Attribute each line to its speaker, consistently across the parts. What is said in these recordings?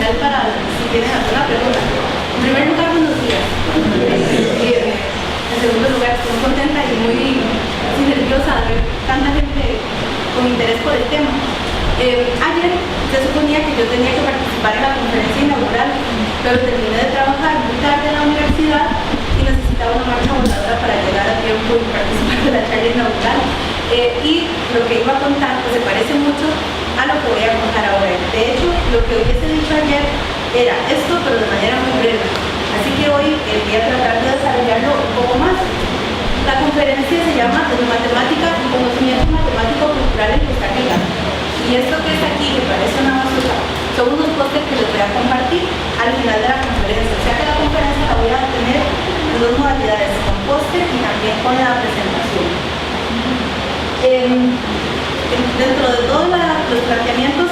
Speaker 1: final para si tienen alguna pregunta. En primer lugar, buenos días. En segundo lugar, estoy muy contenta y muy nerviosa de ver tanta gente con interés por el tema. Ayer se suponía que yo tenía que participar en la conferencia inaugural, pero terminé de trabajar muy tarde en la universidad y necesitaba una marcha voladora para llegar a tiempo y participar de la charla inaugural. Y lo que iba a contar pues, se parece mucho a lo que voy a contar ahora. De hecho, lo que hubiese dicho ayer era esto, pero de manera muy breve. Así que hoy voy a tratar de desarrollarlo un poco más. La conferencia se llama Desde Matemática y Conocimiento Matemático Cultural en Costa Rica. Y esto que está aquí, que parece una basura, son unos pósters que les voy a compartir al final de la conferencia. O sea que la conferencia la voy a tener en dos modalidades, con póster y también con la presentación. Dentro de todos los planteamientos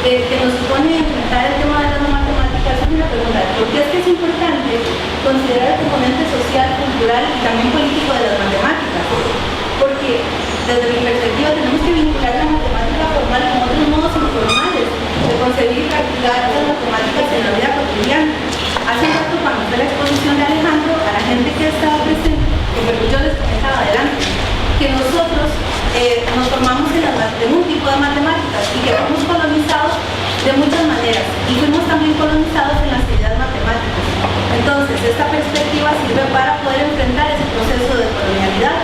Speaker 1: que nos supone enfrentar el tema de las matemáticas, es una pregunta: ¿por qué es que es importante considerar el componente social, cultural y también político de las matemáticas? Porque desde mi perspectiva tenemos que vincular la matemática formal con otros modos informales de concebir y practicar las matemáticas en la vida cotidiana. Hace un rato, cuando fue la exposición de Alejandro, a la gente que estaba presente, que yo les comentaba adelante, que nosotros nos formamos en un tipo de matemáticas y que fuimos colonizados de muchas maneras y fuimos también colonizados en las ideas matemáticas. Entonces, esta perspectiva sirve para poder enfrentar ese proceso de colonialidad.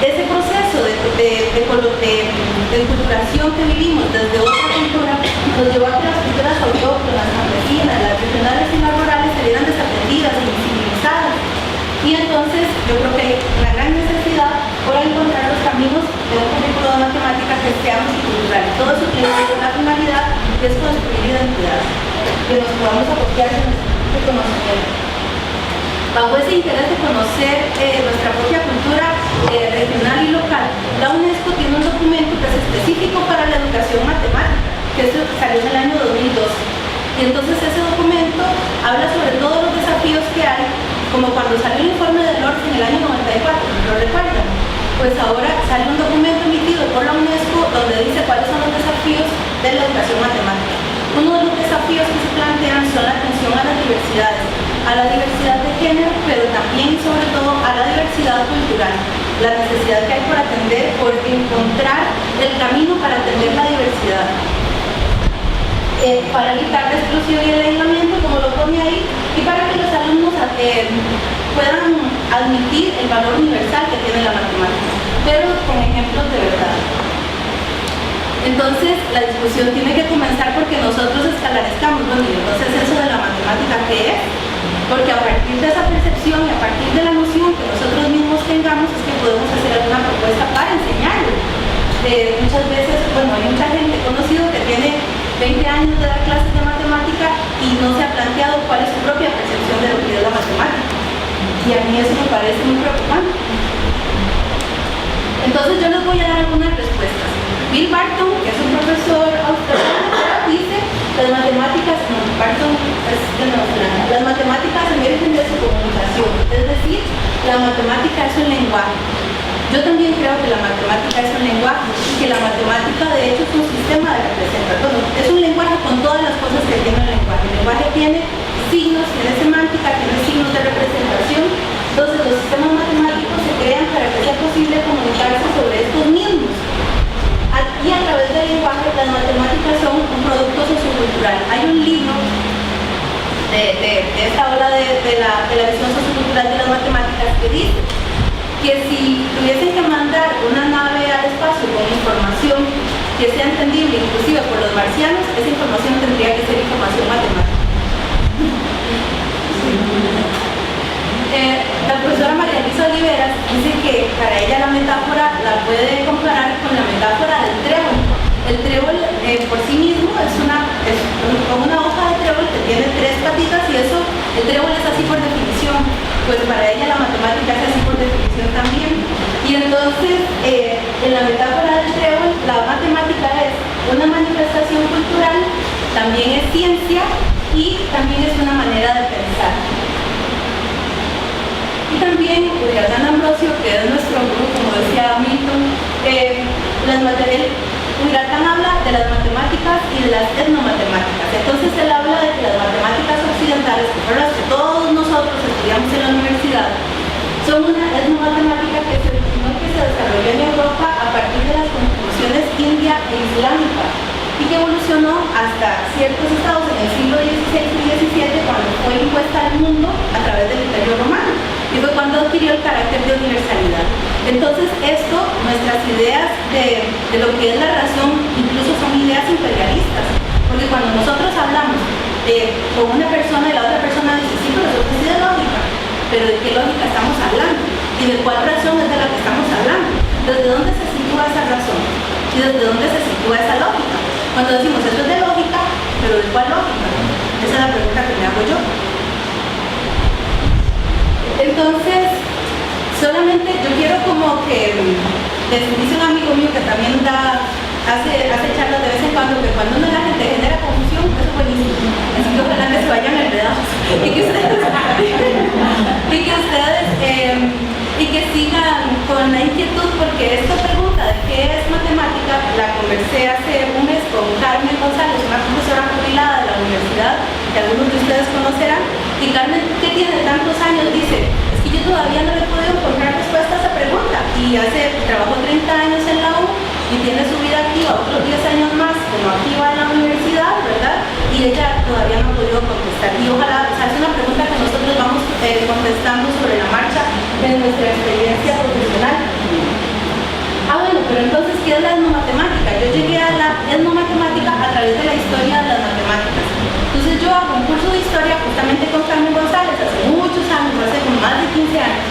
Speaker 1: Ese proceso de enculturación que vivimos desde otra cultura nos llevó a que las culturas autóctonas, campesinas, las regionales y las rurales se vieran desatendidas y invisibilizadas. Y entonces yo creo que hay una gran necesidad por encontrar los caminos de un currículo de matemáticas que sea multicultural. Todo eso tiene una finalidad y es construir identidad, que nos podamos apropiar de nuestro conocimiento. Bajo ese interés de conocer nuestra propia cultura regional y local, la UNESCO tiene un documento que es específico para la educación matemática, que salió en el año 2012. Y entonces ese documento habla sobre todos los desafíos que hay, como cuando salió el informe del NORC en el año 94, ¿lo recuerdan? Pues ahora sale un documento emitido por la UNESCO donde dice cuáles son los desafíos de la educación matemática. Uno de los desafíos que se plantean son la atención a las diversidades, a la diversidad de género, pero también y sobre todo a la diversidad cultural. La necesidad que hay por atender, por encontrar el camino para atender la diversidad. Para evitar la exclusión y el aislamiento, como lo pone ahí, y para que los alumnos puedan admitir el valor universal que tiene la matemática, pero con ejemplos de verdad. Entonces, la discusión tiene que comenzar porque nosotros esclarezcamos, bueno, y entonces eso de la matemática, ¿qué es? Porque a partir de esa percepción y a partir de la noción que nosotros mismos tengamos es que podemos hacer alguna propuesta para enseñarlo. Muchas veces, bueno, hay mucha gente conocida que tiene 20 años de dar clases de matemática y no se ha planteado cuál es su propia percepción de lo que es la matemática. Y a mí eso me parece muy preocupante. Entonces yo les voy a dar algunas respuestas. Bill Barton, que es un profesor australiano, dice las matemáticas, Barton es de Nueva Zelanda, las matemáticas emergen de su comunicación, es decir, la matemática es un lenguaje. Yo también creo que la matemática es un lenguaje y que la matemática de hecho es un sistema de representación. Es un lenguaje con todas las cosas que tiene el lenguaje. El lenguaje tiene signos, tiene semántica, tiene signos de representación. Entonces los sistemas matemáticos se crean para que sea posible comunicarse sobre estos mismos. Y a través del lenguaje las matemáticas son un producto sociocultural. Hay un libro de esta ola de la visión sociocultural de las matemáticas que dice que si tuviesen que mandar una nave al espacio con información que sea entendible inclusive por los marcianos, esa información tendría que ser información matemática. La profesora María Luisa Oliveras dice que para ella la metáfora la puede comparar con la metáfora del trébol. El trébol por sí mismo es como una hoja de trébol que tiene 3 patitas y eso, el trébol es así por definición. Pues para ella la matemática es así por definición también. Y entonces, en la metáfora del trébol, la matemática es una manifestación cultural, también es ciencia y también es una manera de pensar. Y también, Hernán Ambrosio, que es nuestro gurú, como decía Milton, Uirarkan habla de las matemáticas y de las etnomatemáticas. Entonces él habla de que las matemáticas occidentales, que fueron las que todos nosotros estudiamos en la universidad, son una etnomatemática que se desarrolló en Europa a partir de las contribuciones india e islámica y que evolucionó hasta ciertos estados en el siglo XVI y XVII cuando fue impuesta al mundo a través del Imperio Romano y fue cuando adquirió el carácter de universalidad. Entonces esto, nuestras ideas de lo que es la razón, incluso son ideas imperialistas, porque cuando nosotros hablamos con una persona y la otra persona dice, sí, pero eso es de lógica, pero ¿de qué lógica estamos hablando? ¿Y de cuál razón es de la que estamos hablando? ¿Desde dónde se sitúa esa razón? ¿Y desde dónde se sitúa esa lógica? Cuando decimos eso es de lógica, ¿pero de cuál lógica? Esa es la pregunta que me hago yo. Entonces, solamente yo quiero como que, dice un amigo mío que también hace charlas de vez en cuando, que cuando la gente genera confusión, eso es buenísimo. Así que ojalá que se vayan enredados y que sigan con la inquietud, porque esta pregunta de qué es matemática la conversé hace un mes con Carmen González, una profesora jubilada de la universidad que algunos de ustedes conocerán, y Carmen, que tiene tantos años, dice, es que yo todavía no le he podido encontrar respuesta a esa pregunta, y trabajó 30 años en la U y tiene su vida activa otros 10 años más como activa en la universidad, ¿verdad? Y ella todavía no ha podido contestar, y ojalá, o sea, es una pregunta que nosotros vamos contestando sobre la marcha en nuestra experiencia profesional. Bueno, pero entonces, ¿qué es la etnomatemática? Yo llegué a la etnomatemática a través de la historia de las matemáticas. Entonces yo hago un curso de historia justamente con Carmen González hace muchos años, hace como más de 15 años.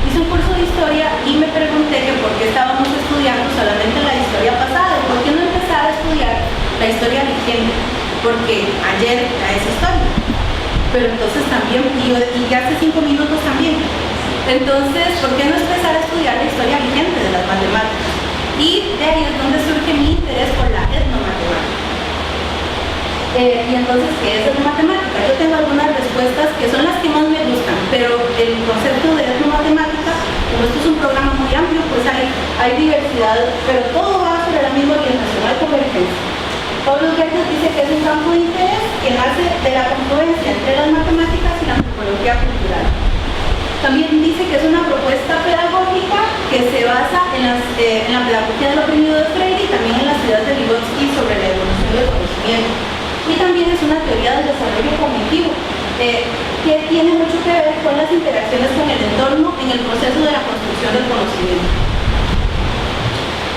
Speaker 1: Hice un curso de historia y me pregunté que por qué estábamos estudiando solamente la historia pasada, y por qué no empezar a estudiar la historia vigente, porque ayer era esa historia. Pero entonces también, y hace 5 minutos también. Entonces, ¿por qué no empezar a estudiar la historia vigente de las matemáticas? Y de ahí es donde surge mi interés por la etnomatemática. Y entonces, ¿qué es etnomatemática? Yo tengo algunas respuestas que son las que más me gustan, pero el concepto de etnomatemática, como esto es un programa muy amplio, pues hay diversidad, pero todo va sobre la misma orientación, hay convergencia. Pablo Guedes dice que es un campo de interés que nace de la confluencia entre las matemáticas y la antropología cultural. También dice que es una propuesta pedagógica que se basa en la pedagogía del oprimido de Freire y también en las ideas de Vygotsky sobre la evolución del conocimiento. Y también es una teoría del desarrollo cognitivo que tiene mucho que ver con las interacciones con el entorno en el proceso de la construcción del conocimiento.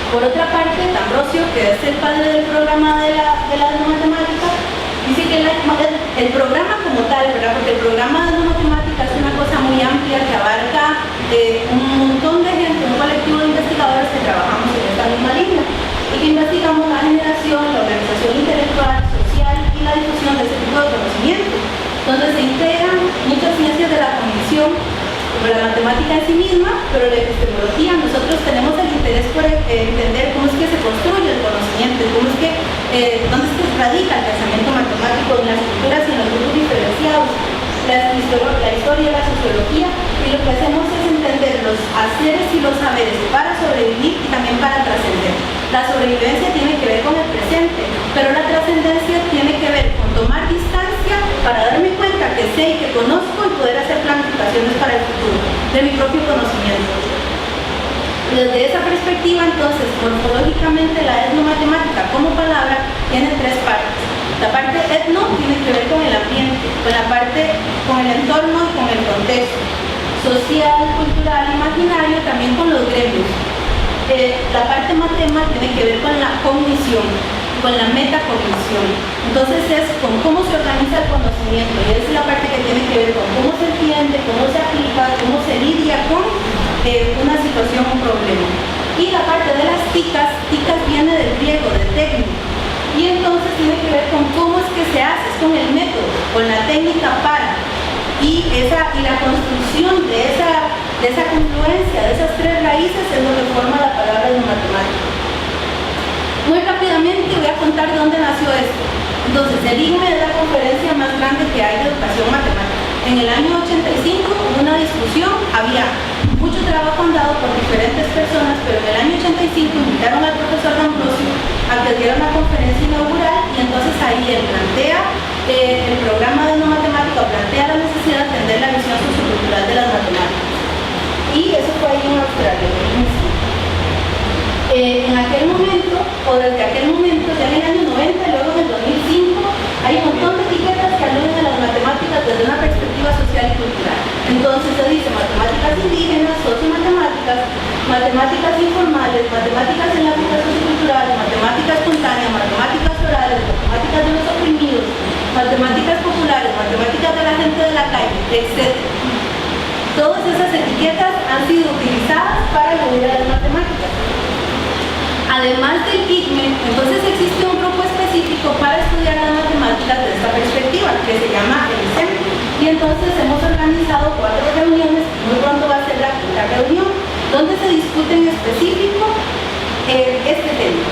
Speaker 1: Por otra parte, D'Ambrosio, que es el padre del programa de la matemática, dice que el programa como tal, ¿verdad? Porque el programa de matemática es una cosa muy amplia que abarca un montón de gente, un colectivo de investigadores que trabajamos en esta misma línea y que investigamos la generación, la organización intelectual, social y la difusión de ese tipo de conocimiento, donde se integran muchas ciencias de la cognición, como la matemática en sí misma, pero la epistemología. Nosotros tenemos el interés por entender cómo es que se construye el conocimiento, dónde es que radica el pensamiento matemático en las culturas y en los grupos diferenciados, la historia, la sociología, y lo que hacemos es entender los haceres y los saberes para sobrevivir y también para trascender. La sobrevivencia tiene que ver con el presente, pero la trascendencia tiene que ver con tomar distancia para darme cuenta que sé y que conozco y poder hacer planificaciones para el futuro de mi propio conocimiento. Desde esa perspectiva, entonces, morfológicamente la etnomatemática como palabra tiene 3 partes. La parte etno tiene que ver con el ambiente, con el entorno y con el contexto social, cultural, imaginario, también con los gremios. La parte matema tiene que ver con la cognición, con la metacognición. Entonces es con cómo se organiza el conocimiento, y esa es la parte que tiene que ver con cómo se entiende, cómo se aplica, cómo se lidia con una situación, un problema. Y la parte de las ticas viene del griego, de técnico, y entonces tiene que ver con cómo es que se hace, es con el método, con la técnica para, y la construcción de esa confluencia, de esas 3 raíces es lo que forma la palabra de matemática. Muy rápidamente voy a contar de dónde nació esto. Entonces, el IGME es la conferencia más grande que hay de educación matemática. En el año 85 hubo una discusión, había mucho trabajo andado por diferentes personas, pero en el año 85 invitaron al profesor D'Ambrosio a que diera una conferencia inaugural, y entonces ahí él plantea el programa de no matemática, plantea la necesidad de atender la visión sociocultural de las matemáticas. Y eso fue ahí en Australia, en aquel momento, o desde aquel momento, ya en el año 90 y luego en el 2005, hay un montón de etiquetas que aluden a las matemáticas desde una perspectiva social y cultural. Entonces se dice matemáticas indígenas, sociomatemáticas, matemáticas informales, matemáticas en la época sociocultural, matemática espontánea, matemáticas orales, matemáticas de los oprimidos, matemáticas populares, matemáticas de la gente de la calle, etc. Todas esas etiquetas han sido utilizadas para aludir a las matemáticas. Además del ICME, entonces existe un grupo específico para estudiar las matemáticas de esta perspectiva, que se llama el ICEM. Y entonces hemos organizado 4 reuniones, muy pronto va a ser la 5ª reunión, donde se discute en específico este tema.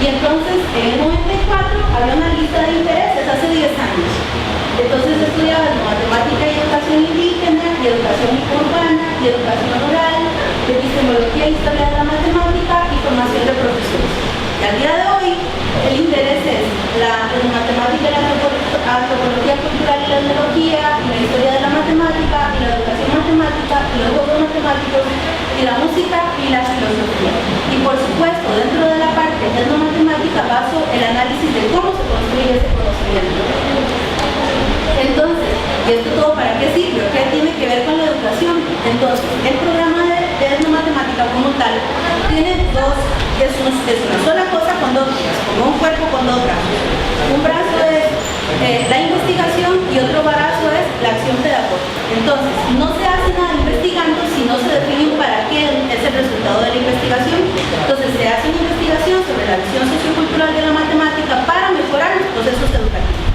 Speaker 1: Y entonces, en el 94, había una lista de intereses, hace 10 años. Entonces estudiaban matemática y educación indígena, y educación urbana, y educación rural, epistemología e historia de la matemática y formación de profesores. Y al día de hoy, el interés es la matemática y la antropología cultural y la etnología, y la historia de la matemática, y la educación matemática, y los juegos matemáticos, y la música y la filosofía. Y por supuesto, dentro de la parte etnomatemática baso el análisis de cómo se construye ese conocimiento. Entonces, ¿y esto todo para qué sirve? ¿Qué tiene que ver con la educación? Entonces, el programa de etnomatemática como tal tiene es una sola cosa con 2 brazos, como un cuerpo con 2 brazos. Un brazo es la investigación y otro brazo es la acción pedagógica. Entonces, no se hace nada investigando si no se define para qué es el resultado de la investigación. Entonces, se hace una investigación sobre la visión sociocultural de la matemática para mejorar los procesos educativos.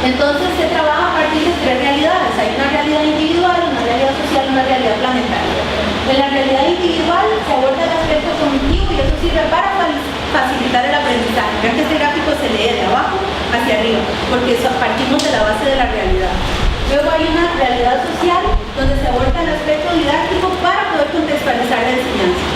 Speaker 1: Entonces se trabaja a partir de 3 realidades. Hay una realidad individual, una realidad social y una realidad planetaria. En la realidad individual se aborda el aspecto cognitivo y eso sirve para facilitar el aprendizaje. Vean que este gráfico se lee de abajo hacia arriba, porque partimos de la base de la realidad. Luego hay una realidad social donde se aborda el aspecto didáctico para poder contextualizar la enseñanza.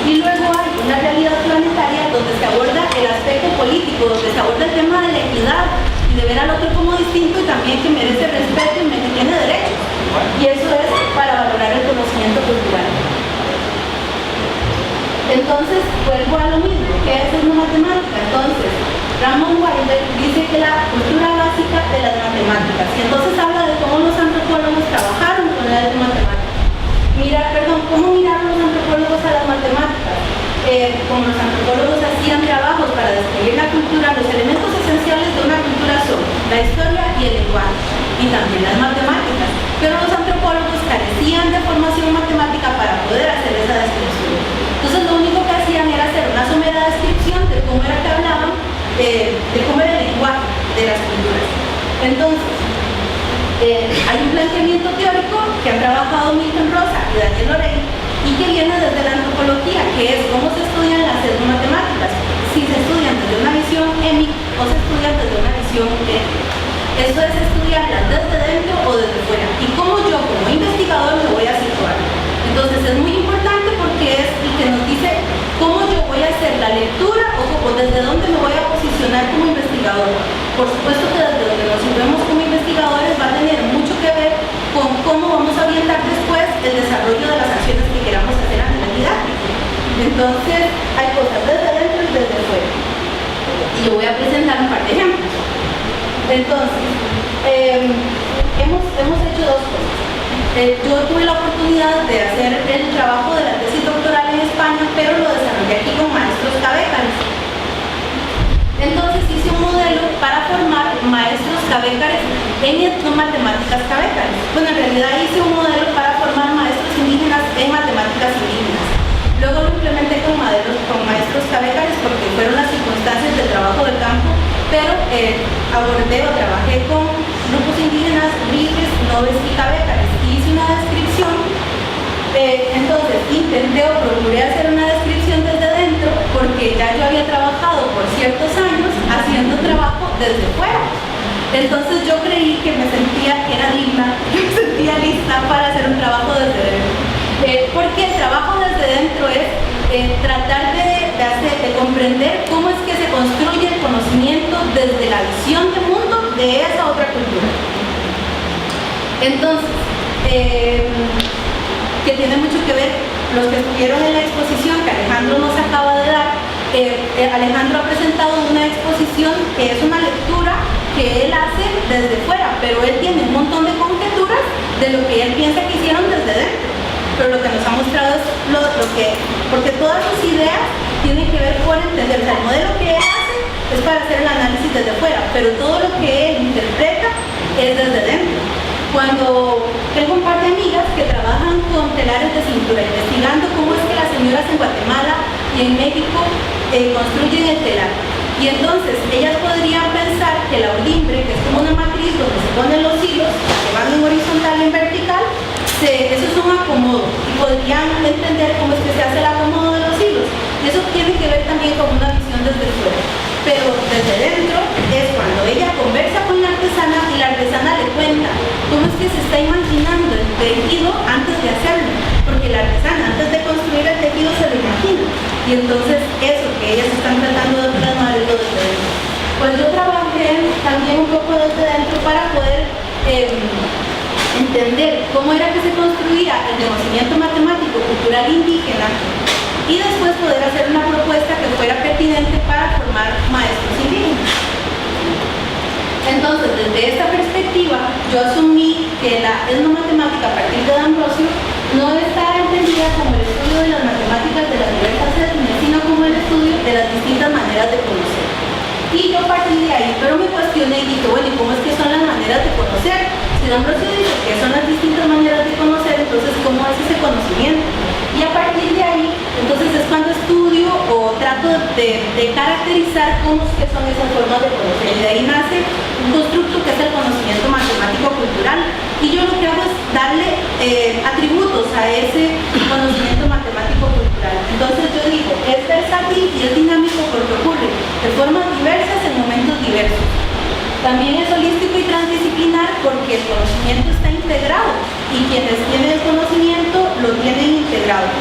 Speaker 1: Y luego hay una realidad planetaria donde se aborda el aspecto político, donde se aborda el tema de la equidad, de ver al otro como distinto y también que merece respeto y que tiene derechos. Y eso es para valorar el conocimiento cultural. Entonces, vuelvo a lo mismo, ¿qué es una matemática? Entonces, Ramón Wilder dice que la cultura básica de las matemáticas, y entonces habla de cómo los antropólogos trabajaron con la matemática. ¿Cómo miraron los antropólogos a las matemáticas? Como los antropólogos hacían trabajos para describir la cultura, los elementos esenciales de una cultura son la historia y el lenguaje, y también las matemáticas. Pero los antropólogos carecían de formación matemática para poder hacer esa descripción. Entonces lo único que hacían era hacer una somera descripción de cómo era que hablaban, de cómo era el lenguaje de las culturas. Entonces, hay un planteamiento teórico que han trabajado Milton Rosa y Daniel Lorey, y que viene desde la antropología, que es cómo se estudian las etnomatemáticas, si se estudian desde una visión EMI o se estudian desde una visión EMI. Esto es estudiarlas desde dentro o desde fuera, y cómo yo como investigador me voy a situar. Entonces es muy importante porque es el que nos dice cómo yo voy a hacer la lectura o desde dónde me voy a posicionar como investigador. Por supuesto que desde donde nos situemos como investigadores va a tener mucho que ver con cómo vamos a orientar después el desarrollo de las acciones que queramos hacer a nivel didáctico. Entonces, hay cosas desde dentro y desde fuera. Y yo voy a presentar un par de ejemplos. Entonces, hemos hecho 2 cosas. Yo tuve la oportunidad de hacer el trabajo de la tesis doctoral en España, pero lo desarrollé aquí con maestros cabécares. Entonces hice un modelo para formar maestros cabécares en etnomatemáticas cabécares. Bueno, en realidad hice un modelo para formar maestros indígenas en matemáticas indígenas. Luego lo implementé con maestros cabécares porque fueron las circunstancias del trabajo de campo, pero abordé o trabajé con grupos indígenas, ribes, nobes y cabécares. Hice una descripción, entonces intenté o procuré hacer una descripción desde dentro porque ya yo había trabajado por ciertos años haciendo trabajo desde fuera. Entonces yo creí que me sentía que era digna, que me sentía lista para hacer un trabajo desde dentro. Porque el trabajo desde dentro es tratar de comprender cómo es que se construye el conocimiento desde la visión de mundo de esa otra cultura. Entonces, que tiene mucho que ver, los que estuvieron en la exposición que Alejandro nos acaba de dar, Alejandro ha presentado una exposición que es una lectura que él hace desde fuera, pero él tiene un montón de conjeturas de lo que él piensa que hicieron desde dentro. Pero lo que nos ha mostrado es lo que, porque todas sus ideas tienen que ver con entender, o sea, el modelo que él hace es para hacer el análisis desde fuera, pero todo lo que él interpreta es desde dentro. Cuando tengo un par de amigas que trabajan con telares de cintura, investigando cómo es que las señoras en Guatemala y en México construyen el telar. Y entonces ellas podrían pensar que la olimbre, que es como una matriz donde se ponen los hilos, que van en horizontal y en vertical, eso es un acomodo. Y podrían entender cómo es que se hace el acomodo de los hilos. Y eso tiene que ver también con una visión desde fuera. Pero desde dentro es cuando ella conversa con la artesana y la artesana le cuenta cómo es que se está imaginando el tejido antes de hacerlo, porque la artesana antes de construir el tejido se lo imagina, y entonces eso que ellas están tratando de plasmar es lo desde dentro. Pues yo trabajé también un poco desde dentro para poder entender cómo era que se construía el conocimiento matemático cultural indígena y después poder hacer una propuesta que fuera pertinente para formar maestros indígenas. Entonces, desde esta perspectiva, yo asumí que la etnomatemática a partir de D'Ambrosio no está entendida como el estudio de las matemáticas de las diversas etnias, sino como el estudio de las distintas maneras de conocer. Y yo partí de ahí, pero me cuestioné y dije, bueno, ¿y cómo es que son las maneras de conocer? Si D'Ambrosio dice que son las distintas maneras de conocer, entonces, ¿cómo es ese conocimiento? Y a partir de ahí, entonces es cuando estudio o trato de caracterizar cómo es que son esas formas de conocer. Y de ahí nace un constructo que es el conocimiento matemático-cultural. Y yo lo que hago es darle atributos a ese conocimiento matemático-cultural. Entonces yo digo, es versátil y es dinámico porque ocurre de formas diversas en momentos diversos. También es holístico y transdisciplinar porque el conocimiento está integrado y quienes tienen el conocimiento lo tienen integrado.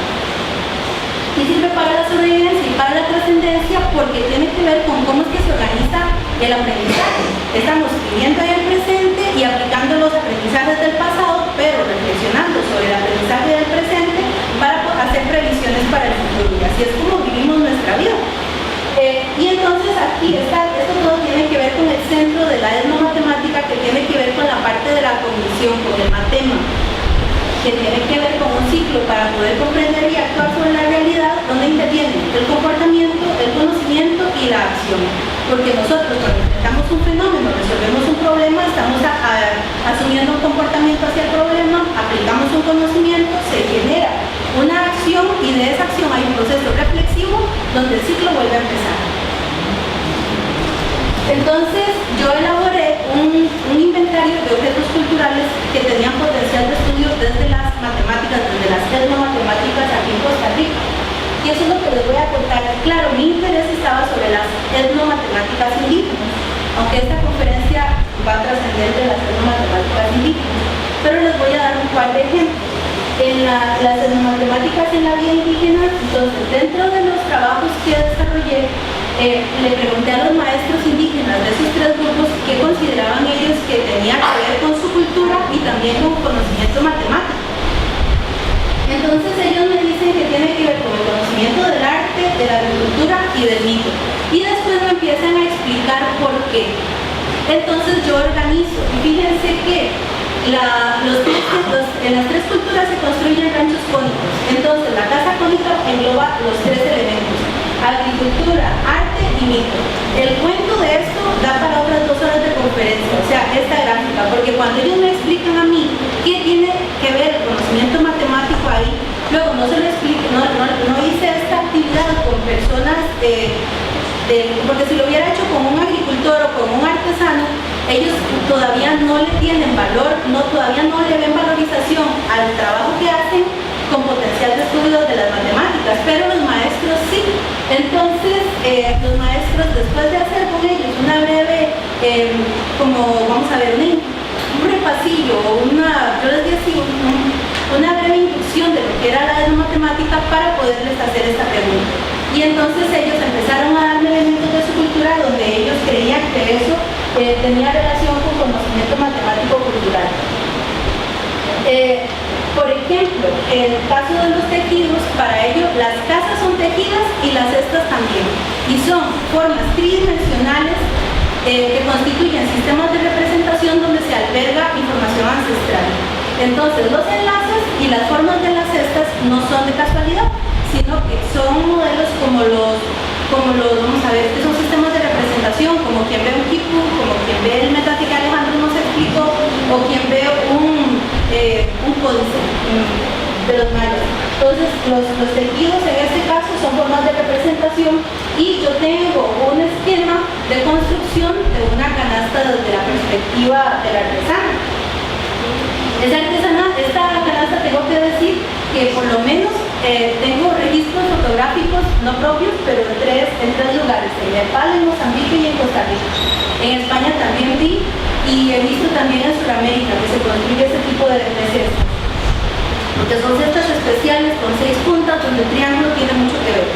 Speaker 1: Y sirve para la sobrevivencia y para la trascendencia porque tiene que ver con cómo es que se organiza el aprendizaje. Estamos viviendo en el presente y aplicando los aprendizajes del pasado, pero reflexionando sobre el aprendizaje del presente para hacer previsiones para el futuro. Y así es como vivimos nuestra vida. Y entonces aquí esto todo tiene que ver con el centro de la etnomatemática, que tiene que ver con la parte de la cognición, con el matema, que tiene que ver con un ciclo para poder comprender y actuar sobre la realidad, donde intervienen el comportamiento, el conocimiento y la acción. Porque nosotros cuando enfrentamos un fenómeno, resolvemos un problema, estamos asumiendo un comportamiento hacia el problema, aplicamos un conocimiento, se genera una acción y de esa acción hay un proceso reflexivo donde el ciclo vuelve a empezar. Entonces yo elaboré un inventario de objetos culturales que tenían potencial de estudio desde las matemáticas, desde las etnomatemáticas aquí en Costa Rica. Y eso es lo que les voy a contar. Claro, mi interés estaba sobre las etnomatemáticas indígenas, aunque esta conferencia va a trascender de las etnomatemáticas indígenas. Pero les voy a dar un par de ejemplos. En las etnomatemáticas en la vida indígena, entonces dentro de los trabajos que desarrollé, le pregunté a los maestros indígenas de esos tres grupos qué consideraban ellos que tenía que ver con su cultura y también con conocimiento matemático. Entonces ellos me dicen que tiene que ver con el conocimiento del arte, de la agricultura y del mito. Y después me empiezan a explicar por qué. Entonces yo organizo, y fíjense que en las tres culturas se construyen ranchos cónicos. Entonces la casa cónica engloba los tres elementos: agricultura, arte y mito. El cuento de esto da para otras 2 horas de conferencia, o sea, esta gráfica, porque cuando ellos me explican a mí qué tiene que ver el conocimiento matemático ahí, luego no se lo explico, no hice esta actividad con personas porque si lo hubiera hecho con un agricultor o con un artesano, ellos todavía no le tienen valor, todavía no le ven valorización al trabajo que hacen con potencial de estudio de las matemáticas, pero los maestros sí. Entonces, los maestros, después de hacer con ellos una breve, vamos a ver, un repasillo, yo les decía, una breve inducción de lo que era la etnomatemática para poderles hacer esta pregunta. Y entonces ellos empezaron a darme elementos de su cultura donde ellos creían que eso tenía relación con conocimiento matemático cultural. Por ejemplo, el caso de los tejidos, para ellos las casas son tejidas y las cestas también. Y son formas tridimensionales que constituyen sistemas de representación donde se alberga información ancestral. Entonces, los enlaces y las formas de las cestas no son de casualidad, sino que son modelos como los vamos a ver, que son sistemas de representación, como quien ve un quipú, como quien ve el metate que Alejandro nos explicó, o quien ve un códice de los mayas. Entonces, los tejidos en este caso son formas de representación y yo tengo un esquema de construcción de una canasta desde la perspectiva del artesano. Esta canasta tengo que decir que por lo menos tengo registros fotográficos no propios, pero en tres lugares, en Nepal, en Mozambique y en Costa Rica. En España también vi y he visto también en Sudamérica que se construye este tipo de cestas, porque son cestas especiales con 6 puntas donde el triángulo tiene mucho que ver.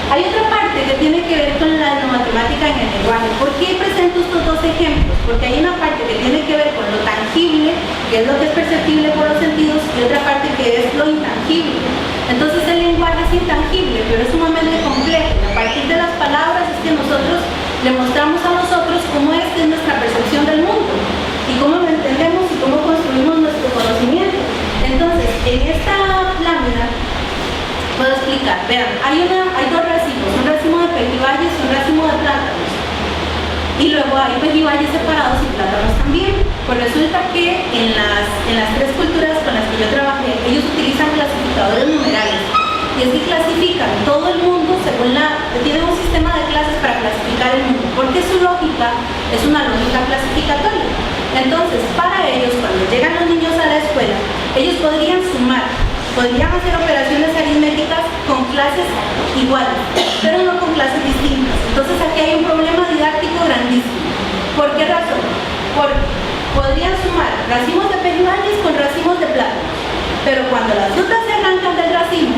Speaker 1: Hay otra parte que tiene que ver con la etnomatemática en el lenguaje. ¿Por qué presento estos dos ejemplos? Porque hay una parte que tiene que ver con lo tangible, que es lo que es perceptible por los sentidos, y otra parte que es lo intangible. Entonces el lenguaje es intangible, pero es sumamente complejo. A partir de las palabras es que nosotros le mostramos a nosotros cómo es nuestra percepción del mundo y cómo lo entendemos y cómo construimos nuestro conocimiento. Entonces, en esta lámina puedo explicar. Vean, hay dos racimos, un racimo de pejibayes y un racimo de plátanos. Y luego hay pejibayes separados y plátanos también. Pues resulta que en las tres culturas con las que yo trabajé, ellos utilizan clasificadores numerales. Y es que clasifican todo el mundo según tienen un sistema de clases para clasificar el mundo, porque su lógica es una lógica clasificatoria. Entonces, para ellos, cuando llegan los niños a la escuela, ellos podrían sumar, podrían hacer operaciones aritméticas con clases iguales, pero no con clases distintas. Entonces aquí hay un problema didáctico grandísimo. ¿Por qué razón? Porque podrían sumar racimos de pejibayes con racimos de plátanos, pero cuando las frutas se arrancan del racimo,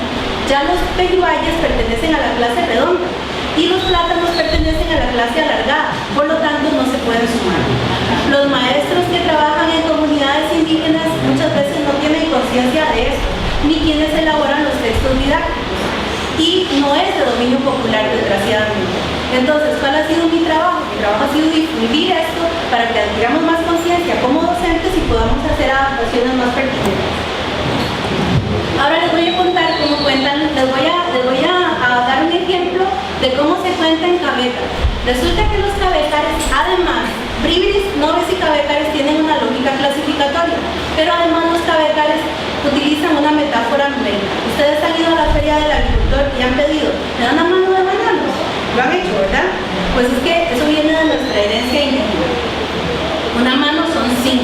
Speaker 1: ya los pejibayes pertenecen a la clase redonda y los plátanos pertenecen a la clase alargada, por lo tanto no se pueden sumar. Los maestros que trabajan en comunidades indígenas muchas veces no tienen conciencia de eso, ni quienes elaboran los textos didácticos, y no es de dominio popular, desgraciadamente. Entonces, ¿cuál ha sido mi trabajo? Mi trabajo ha sido difundir esto para que adquiramos más conciencia como docentes y podamos hacer adaptaciones más pertinentes. Ahora les voy a contar cómo cuentan, les voy a dar un ejemplo de cómo se cuenta en Cabeca. Resulta que los cabecares, además, Briviris, Nobes y cabecares tienen una lógica clasificatoria, pero además los cabecares utilizan una metáfora numérica. Ustedes han ido a la feria del agricultor y han pedido, ¿me dan una mano de bananos? Lo han hecho, ¿verdad? Pues es que eso viene de nuestra herencia indígena. Una mano son 5,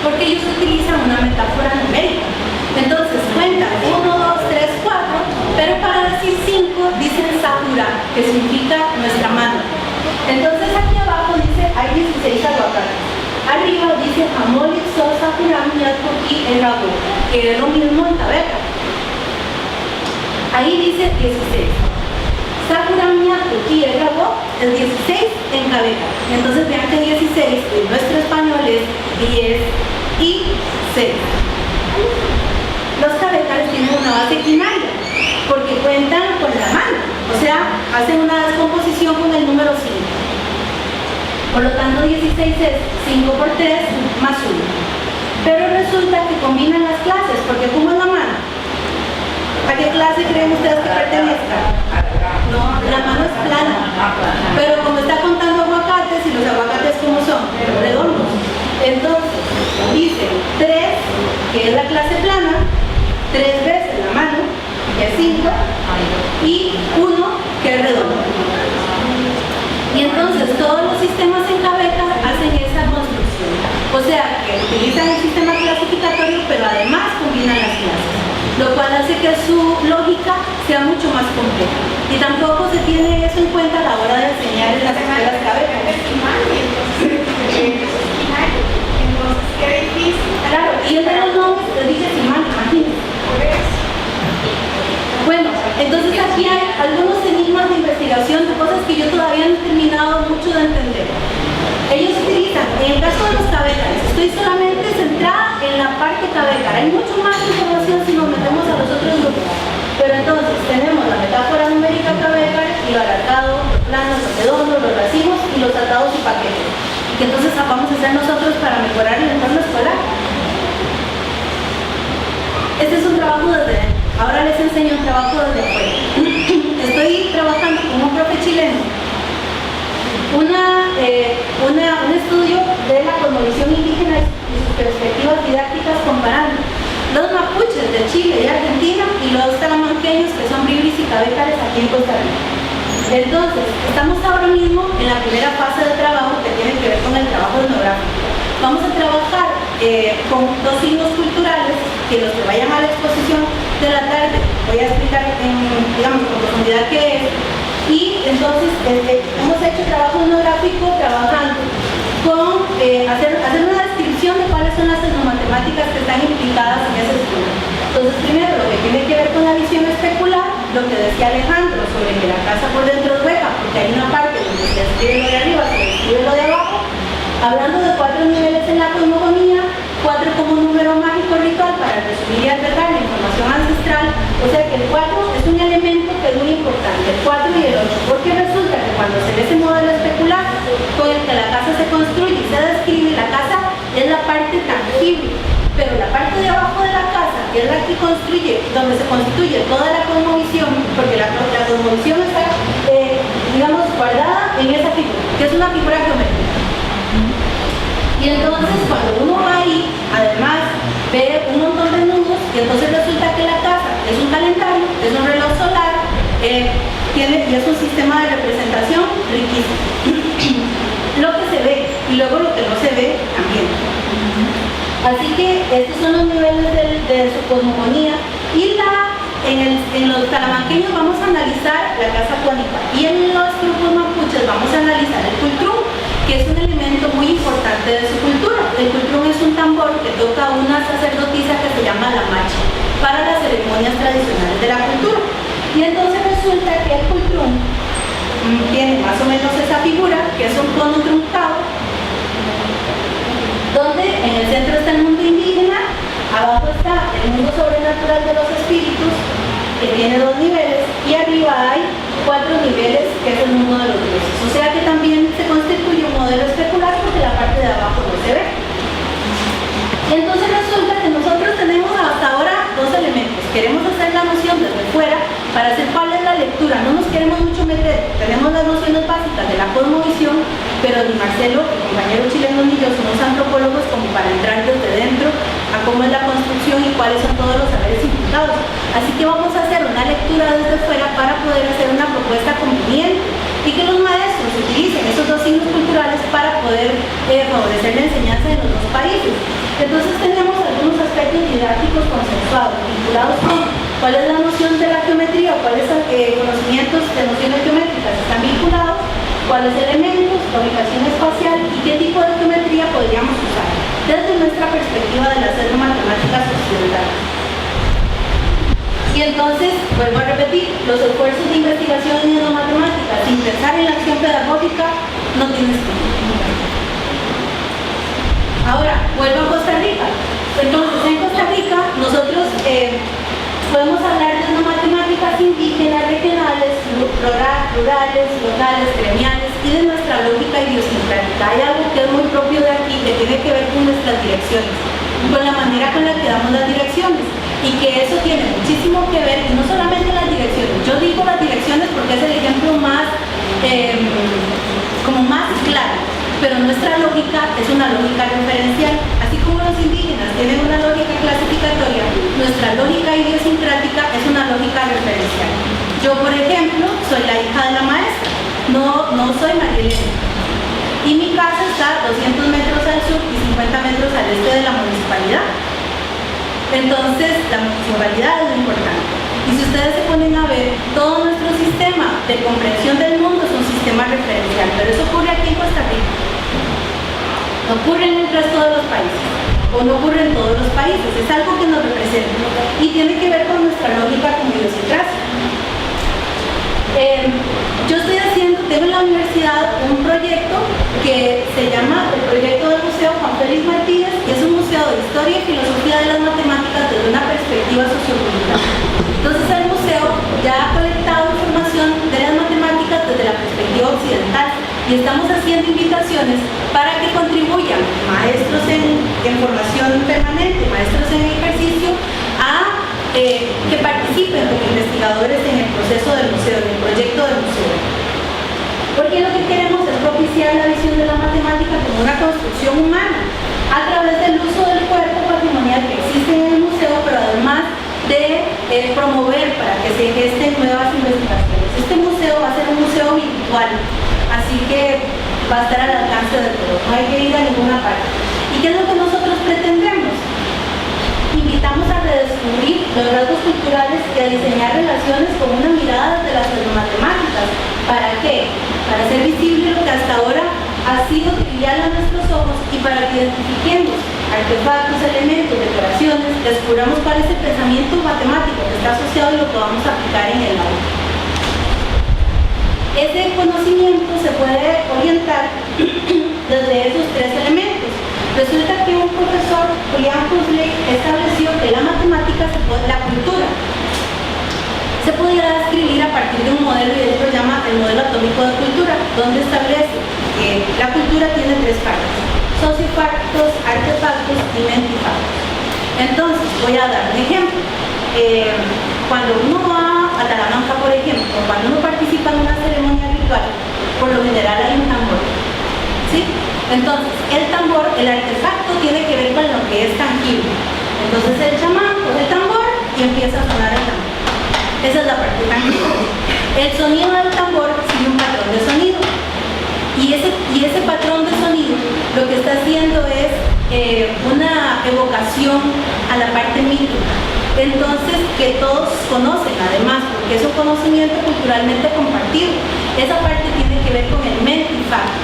Speaker 1: porque ellos utilizan una metáfora numérica. Entonces cuentan 1, 2, 3, 4, pero para decir 5 dicen sakura, que significa nuestra mano. Entonces aquí abajo dice, hay 16 aguacates. Arriba dice Amolik Sosa Kuramia Toki el Rabo, que es lo mismo en Cabeca. Ahí dice 16. Sakuramia Toki el Rabo es 16 en Cabeca. Entonces vean que 16 en nuestro español es 10 y 6. Los cabecares tienen una base quinaria porque cuentan con la mano, o sea, hacen una descomposición con el número 5. Por lo tanto, 16 es 5 por 3 más 1. Pero resulta que combinan las clases, porque ¿cómo es la mano? ¿A qué clase creen ustedes que pertenezca? No, la mano es plana. Pero como está contando aguacates, y los aguacates ¿cómo son? Redondos. Entonces, dice 3, que es la clase plana, 3 veces la mano, que es 5, y 1, que es redondo. Y entonces todos los sistemas en Cabeca hacen esa construcción. O sea, que utilizan el sistema clasificatorio, pero además combinan las clases, lo cual hace que su lógica sea mucho más compleja. Y tampoco se tiene eso en cuenta a la hora de enseñar en las escuelas Cabeca.
Speaker 2: Entonces, qué difícil.
Speaker 1: Claro, y el de los nombres te dice Simán, imagínense. Bueno, entonces aquí hay algunos enigmas mucho de entender. Ellos utilizan, en el caso de los cabécares, estoy solamente centrada en la parte cabécara. Hay mucho más información si nos metemos a los otros grupos. Pero entonces tenemos la metáfora numérica cabécar y lo alargado, los planos, los redondos, los racimos y los atados y paquetes. Que entonces vamos a hacer nosotros para mejorar el entorno escolar. Este es un trabajo desde dentro. Ahora les enseño un trabajo desde afuera. Estoy trabajando con un profe chileno. Un estudio de la cosmovisión indígena y sus perspectivas didácticas comparando los mapuches de Chile y Argentina y los talamanqueños que son bribris y cabécares aquí en Costa Rica. Entonces, estamos ahora mismo en la primera fase de trabajo que tiene que ver con el trabajo etnográfico. Vamos a trabajar con dos signos culturales que los que vayan a la exposición de la tarde voy a explicar digamos, con profundidad qué es. Y entonces hemos hecho trabajo etnográfico trabajando con hacer una descripción de cuáles son las etnomatemáticas que están implicadas en ese estudio. Entonces, primero, lo que tiene que ver con la visión especular, lo que decía Alejandro sobre que la casa por dentro es hueca, porque hay una parte donde se escribe lo de arriba, se escribe lo de abajo, hablando de 4 niveles en la cosmogonía, 4 como un número mágico ritual para resumir y albergar la información ancestral, o sea que el 4 es un elemento que es muy importante, el 4 y el 8, porque resulta que cuando se ve ese modelo especular con el que la casa se construye y se describe, la casa es la parte tangible, pero la parte de abajo de la casa, que es la que construye, donde se constituye toda la cosmovisión, porque la cosmovisión está, digamos, guardada en esa figura, que es una figura geométrica. Y entonces cuando uno va ahí, además ve un montón de nudos, y entonces resulta que la casa es un calendario, es un reloj solar, y es un sistema de representación riquísimo. Lo que se ve y luego lo que no se ve también. Así que estos son los niveles de su cosmogonía. Y en los talamanqueños vamos a analizar la casa cónica, y en los grupos mapuches vamos a analizar el cultrún, que es un elemento muy importante de su cultura. El cultrún es un tambor que toca una sacerdotisa que se llama la machi para las ceremonias tradicionales de la cultura. Y entonces resulta que el cultrún tiene más o menos esa figura, que es un cono truncado, donde en el centro está el mundo indígena, abajo está el mundo sobrenatural de los espíritus, que tiene 2 niveles, y arriba hay 4 niveles, que es el mundo de los dioses. O sea que también se constituye un modelo especular porque la parte de abajo no se ve. Y entonces resulta que nosotros tenemos hasta ahora 2 elementos. Queremos hacer la noción desde fuera para hacer cuál es la lectura. No nos queremos mucho meter. Tenemos las nociones básicas de la cosmovisión, pero ni Marcelo, el compañero chileno, ni yo somos antropólogos como para entrar desde dentro a cómo es la construcción y cuáles son todos los saberes implicados. Así que vamos a hacer una lectura desde fuera para poder hacer una propuesta conveniente y que los maestros utilicen esos 2 signos culturales para poder favorecer la enseñanza en los 2 países. Entonces tenemos algunos aspectos didácticos consensuados, vinculados con cuál es la noción de la geometría o cuáles conocimientos de nociones geométricas están vinculados, cuáles elementos, la ubicación espacial y qué tipo de geometría podríamos usar desde nuestra perspectiva de las etnomatemáticas occidentales. Y entonces, vuelvo a repetir, los esfuerzos de investigación en etnomatemáticas sin pensar en la acción pedagógica no tienen sentido. Ahora, vuelvo a Costa Rica. Entonces, en Costa Rica, nosotros podemos hablar de etnomatemáticas indígenas, regionales, rurales, locales, gremiales y de nuestra lógica idiosincrática. Hay algo que es muy propio de aquí, que tiene que ver con nuestras direcciones, con la manera con la que damos las direcciones, y que eso tiene muchísimo que ver, y no solamente las direcciones. Yo digo las direcciones porque es el ejemplo más, como más claro. Pero nuestra lógica es una lógica referencial, así como los indígenas tienen una lógica clasificatoria, nuestra lógica idiosincrática es una lógica referencial. Yo, por ejemplo, soy la hija de la maestra, no soy Marilena, y mi casa está 200 metros al sur y 50 metros al este de la municipalidad. Entonces, la municipalidad es lo importante. Y si ustedes se ponen a ver, todo nuestro sistema de comprensión del mundo es un sistema referencial, pero eso ocurre aquí en Costa Rica. No ocurre en el resto de los países, o no ocurre en todos los países, es algo que nos representa y tiene que ver con nuestra lógica como idiosincrasia. Yo estoy tengo en la universidad un proyecto que se llama el proyecto del Museo Juan Félix Martínez, y es un museo de historia y filosofía de las matemáticas desde una perspectiva sociocultural. Entonces el museo ya ha colectado información de las matemáticas desde la perspectiva occidental, y estamos haciendo invitaciones para que contribuyan maestros en formación permanente, maestros en ejercicio, a que participen como investigadores en el proceso del museo, en el proyecto del museo. Porque lo que queremos es propiciar la visión de la matemática como una construcción humana a través del uso del cuerpo patrimonial que existe en el museo, pero además de promover para que se gesten nuevas investigaciones. Este museo va a ser un museo virtual, así que va a estar al alcance de todos, no hay que ir a ninguna parte. ¿Y qué es lo que nosotros pretendemos? Invitamos a redescubrir los rasgos culturales y a diseñar relaciones con una mirada desde las matemáticas. ¿Para qué? Para hacer visible lo que hasta ahora ha sido trivial a nuestros ojos, y para que identifiquemos artefactos, elementos, decoraciones, descubramos cuál es el pensamiento matemático que está asociado y lo podamos aplicar en el aula. Ese conocimiento se puede orientar desde esos tres elementos. Resulta que un profesor, Julián Huxley, estableció que la matemática, la cultura, se podía describir a partir de un modelo, y él lo llama el modelo atómico de cultura, donde establece que la cultura tiene tres partes: sociofactos, artefactos y mentifactos. Entonces, voy a dar un ejemplo. Cuando uno va a Talamanca, por ejemplo, cuando uno participa en una ceremonia ritual, por lo general hay un tambor, ¿sí? Entonces, el tambor, el artefacto, tiene que ver con lo que es tangible. Entonces el chamán coge el tambor y empieza a sonar el tambor. Esa es la parte tangible. El sonido del tambor sigue un patrón de sonido. Y ese patrón de sonido lo que está haciendo es una evocación a la parte mítica. Entonces, que todos conocen, además, porque es un conocimiento culturalmente compartido. Esa parte tiene que ver con el mentifacto.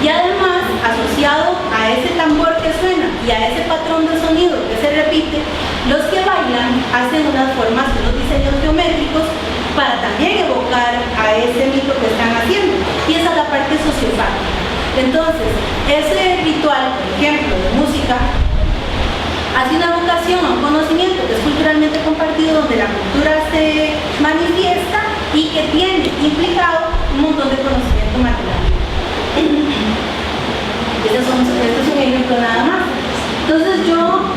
Speaker 1: Y además, asociado a ese tambor que suena y a ese patrón de sonido que se repite, los que bailan hacen unas formas, unos diseños geométricos para también evocar a ese mito que están haciendo. Y esa es la parte sociofáctica. Entonces, ese ritual, por ejemplo, de música, hace una evocación a un conocimiento que es culturalmente compartido, donde la cultura se manifiesta y que tiene implicado un montón de conocimiento matemático. Este es un ejemplo nada más. Entonces yo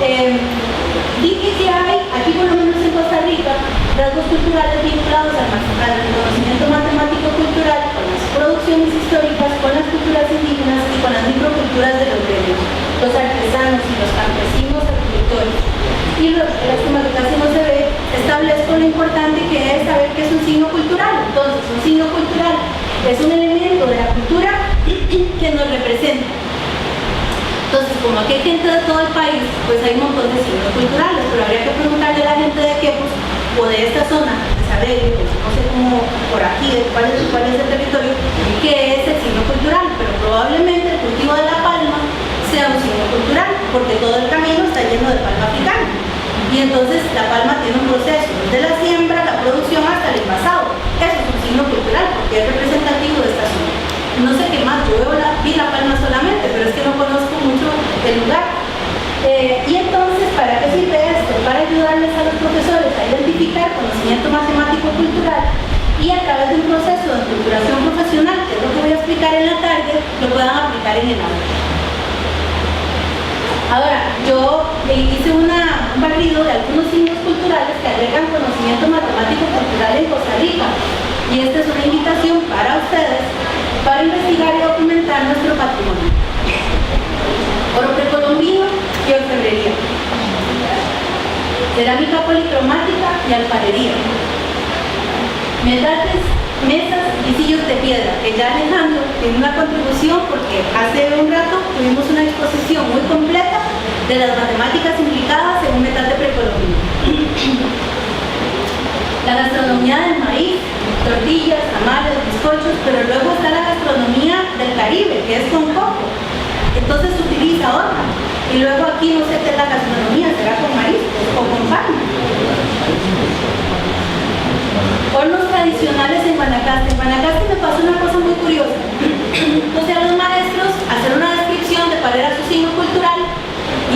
Speaker 1: dije que hay, aquí por lo menos en Costa Rica, rasgos culturales vinculados al conocimiento matemático-cultural, con las producciones históricas, con las culturas indígenas y con las microculturas de los gremios, los artesanos y los campesinos agricultores. Y lástima que casi no se ve, establezco lo importante que es saber qué es un signo cultural. Entonces, un signo cultural es un elemento de la cultura que nos representa. Entonces, como aquí hay gente de todo el país, pues hay un montón de signos culturales, pero habría que preguntarle a la gente de Quepos o de esta zona, de Saberio, no sé cómo por aquí, cuál es el territorio, qué es el signo cultural, pero probablemente el cultivo de la palma sea un signo cultural, porque todo el camino está lleno de palma africana. Y entonces la palma tiene un proceso, desde la siembra, la producción hasta el envasado. Eso es un signo cultural, porque es representativo de esta zona. No sé qué más, yo vi la palma solamente, pero es que no conozco mucho el lugar. Y entonces, ¿para qué sirve esto? Para ayudarles a los profesores a identificar conocimiento matemático-cultural y a través de un proceso de estructuración profesional, que es lo que voy a explicar en la tarde, lo puedan aplicar en el aula. Ahora, yo hice un barrido de algunos signos culturales que agregan conocimiento matemático-cultural en Costa Rica. Y esta es una invitación para ustedes para investigar y documentar nuestro patrimonio. Oro precolombino y orfebrería. Cerámica policromática y alfarería. Metates, mesas y sillos de piedra, que ya Alejandro tiene una contribución porque hace un rato tuvimos una exposición muy completa de las matemáticas implicadas en un metate precolombino. La gastronomía del maíz, tortillas, tamales, bizcochos, pero luego está la gastronomía del Caribe, que es con coco. Entonces se utiliza otra. Y luego aquí no sé qué es la gastronomía, será con mariscos o con palma. Hornos tradicionales en Guanacaste. En Guanacaste me pasó una cosa muy curiosa.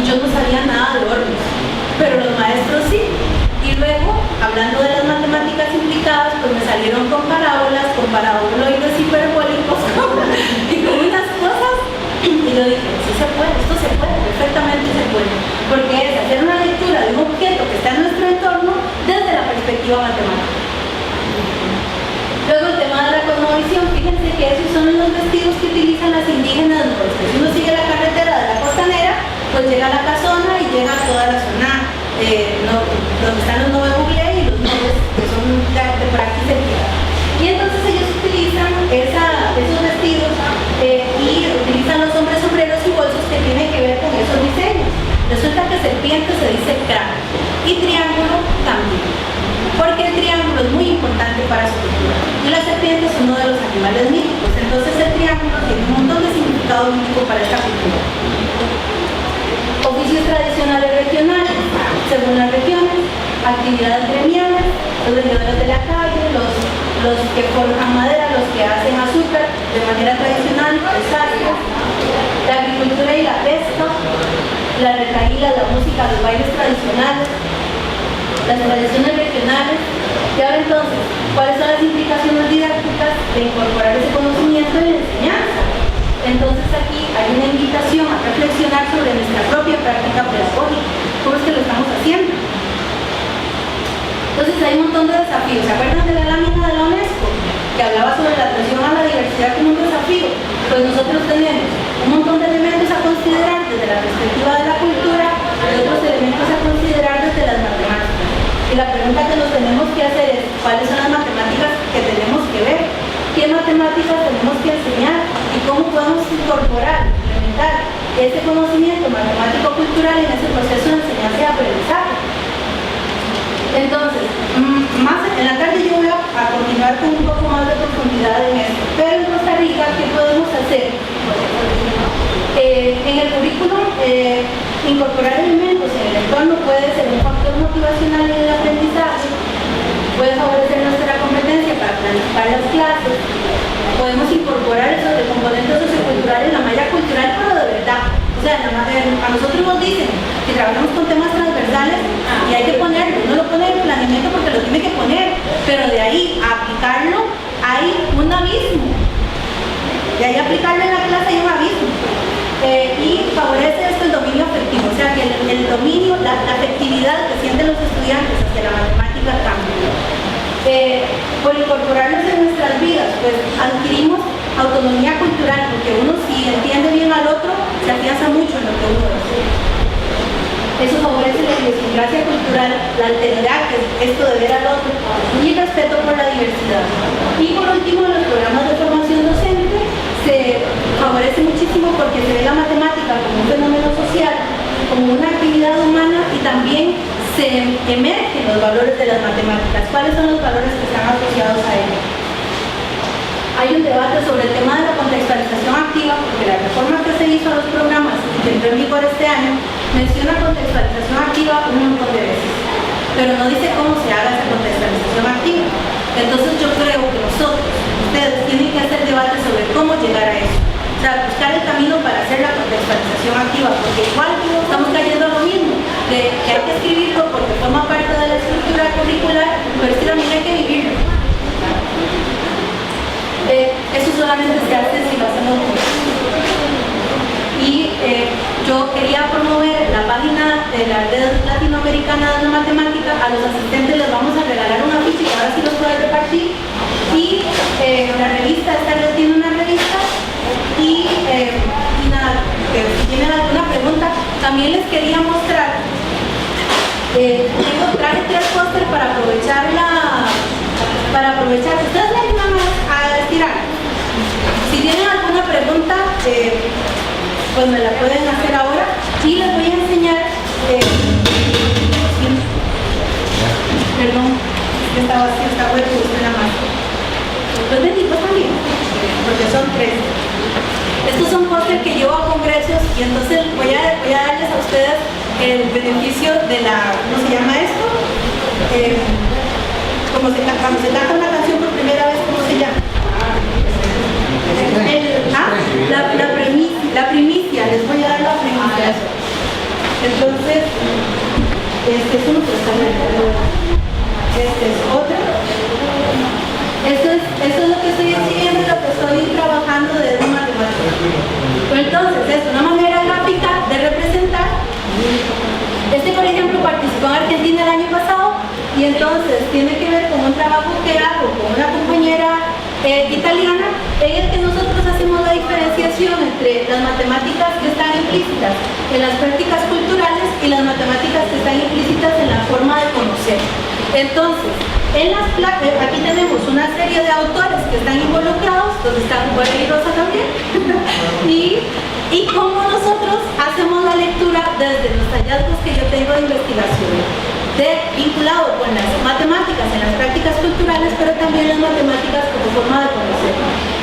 Speaker 1: yo no sabía nada de hornos, pero los maestros sí. Y luego, hablando de las matemáticas implicadas, pues me salieron con parábolas, con paraboloides hiperbólicos y con unas cosas. Y yo dije, sí se puede, esto se puede, perfectamente se puede. Porque es hacer una lectura de un objeto que está en nuestro entorno desde la perspectiva matemática. Luego el tema de la cosmovisión, fíjense que esos son los vestidos que utilizan las indígenas nuestras. Si uno sigue la carretera de la costanera, pues llega a la casona y llega a toda la zona donde están los Nove Buglé y los Noves, que son de por aquí cerquita. Y entonces ellos utilizan esos vestidos y utilizan los hombres sombreros y bolsos que tienen que ver con esos diseños. Resulta que serpiente se dice cráneo y triángulo también, porque el triángulo es muy importante para su cultura y la serpiente es uno de los animales míticos. Entonces el triángulo tiene un montón de significado mítico para esta cultura. Oficios tradicionales regionales, según las regiones, actividades gremiales, los vendedores de la calle, los que forjan madera, los que hacen azúcar de manera tradicional, empresarios, la agricultura y la pesca, la recaída, la música, los bailes tradicionales, las tradiciones regionales. Y ahora entonces, ¿cuáles son las implicaciones didácticas de incorporar ese conocimiento en la enseñanza? Entonces aquí hay una invitación a reflexionar sobre nuestra propia práctica pedagógica, cómo es que lo estamos haciendo. Entonces hay un montón de desafíos. ¿Se acuerdan de la lámina de la UNESCO que hablaba sobre la atención a la diversidad como un desafío? Pues nosotros tenemos un montón de elementos a considerar desde la perspectiva de la cultura y otros elementos a considerar desde las matemáticas. Y la pregunta que nos tenemos que hacer es, ¿cuáles son las matemáticas que tenemos que ver? ¿Qué matemáticas tenemos que enseñar? ¿Y cómo podemos incorporar, implementar ese conocimiento matemático-cultural en ese proceso de enseñanza y aprendizaje? Entonces, más en la tarde yo voy a continuar con un poco más de profundidad en esto. Pero en Costa Rica, ¿qué podemos hacer? En el currículum, incorporar elementos en el entorno puede ser un factor motivacional en el aprendizaje, puede favorecer nuestra competencia para planificar las clases, podemos incorporar esos componentes socioculturales en la malla cultural, pero de verdad. O sea, a nosotros nos dicen que trabajamos con temas transversales y hay que ponerlo. Uno lo pone en el planeamiento porque lo tiene que poner, pero de ahí a aplicarlo hay un abismo. De ahí a aplicarlo en la clase hay un abismo. Y favorece esto el dominio afectivo, o sea que el dominio, la afectividad que sienten los estudiantes hacia la matemática cambia. Por incorporarlos en nuestras vidas, pues adquirimos autonomía cultural, porque uno si entiende bien al otro, se afianza mucho en lo que uno hace. Eso favorece la idiosincrasia cultural, la alteridad, que es esto de ver al otro, y el respeto por la diversidad. Y por último, en los programas de formación docente, se favorece muchísimo porque se ve la matemática como un fenómeno social, como una actividad humana y también se emergen los valores de las matemáticas. ¿Cuáles son los valores que están asociados a ello? Hay un debate sobre el tema de la contextualización activa, porque la reforma que se hizo a los programas y que entró en vigor este año menciona contextualización activa un montón de veces, pero no dice cómo se haga esa contextualización activa. Entonces yo creo que ustedes tienen que hacer debate sobre cómo llegar a eso. O sea, buscar el camino para hacer la contextualización activa, porque igual estamos cayendo a lo mismo, de que hay que escribirlo porque forma parte de la estructura curricular, pero es que también hay que vivirlo. Eso solamente se hace si lo hacemos juntos. Y yo quería promover la página de la Red Latinoamericana de la Matemática. A los asistentes les vamos a regalar una ficha y ahora sí los pueden repartir. Y la revista, esta red tiene una revista. Y nada, si tienen alguna pregunta, también les quería mostrar. Traje 3 pósteres para aprovechar ustedes me ayudan a estirar. Si tienen alguna pregunta, pues me la pueden hacer ahora y les voy a enseñar perdón, que está vacío, está hueco, usted la más los benditos también, porque son 3. Estos son pósteres que llevo a congresos y entonces voy a darles a ustedes el beneficio de la, ¿cómo se llama esto? Cuando se canta una canción por primera vez, ¿cómo se llama? La primicia, les voy a dar la primicia. Entonces, este es uno, pero está bien. Este es otro. Eso es lo que estoy exhibiendo, lo que estoy trabajando desde matemática. Entonces, es una manera gráfica de representar. Este, por ejemplo, participó en Argentina el año pasado y entonces tiene que ver con un trabajo que hago con una compañera italiana, en el que nosotros hacemos la diferenciación entre las matemáticas que están implícitas en las prácticas culturales y las matemáticas que están implícitas en la forma de conocer. Entonces, aquí tenemos una serie de autores que están involucrados, donde está Juan y Rosa también, y cómo nosotros hacemos la lectura desde los hallazgos que yo tengo de investigación, vinculado con las matemáticas en las prácticas culturales, pero también las matemáticas como forma de conocer.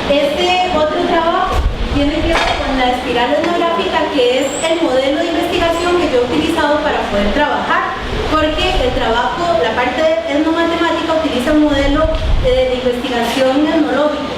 Speaker 1: Este otro trabajo tiene que ver con la espiral etnográfica, que es el modelo de investigación que yo he utilizado para poder trabajar, porque el trabajo, la parte etnomatemática utiliza un modelo de investigación etnológico.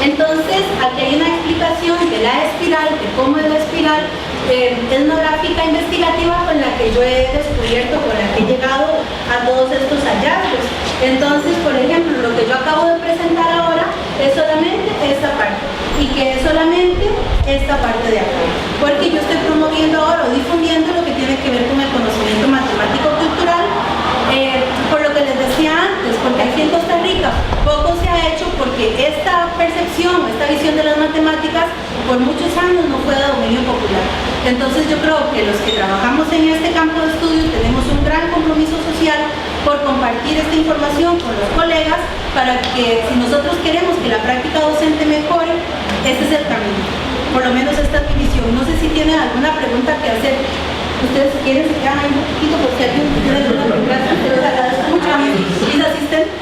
Speaker 1: Entonces, aquí hay una explicación de la espiral, de cómo es la espiral etnográfica investigativa con la que yo he descubierto, con la que he llegado a todos estos hallazgos. Entonces, por ejemplo, lo que yo acabo de presentar ahora es solamente esta parte, y que es solamente esta parte de acá, porque yo estoy promoviendo ahora o difundiendo lo que tiene que ver con el conocimiento matemático-cultural, por lo que les decía antes, porque aquí en Costa Rica poco se ha hecho, porque esta percepción, esta visión de las matemáticas por muchos años no fue de dominio popular. Entonces yo creo que los que trabajamos en este campo de estudio tenemos un gran compromiso social por compartir esta información con los colegas, para que si nosotros queremos que la práctica docente mejore, ese es el camino. Por lo menos esta es mi visión. No sé si tienen alguna pregunta que hacer. Ustedes si quieren se quedan ahí un poquito, por si alguien tiene alguna pregunta. Se los agradezco mucho a mis asistentes.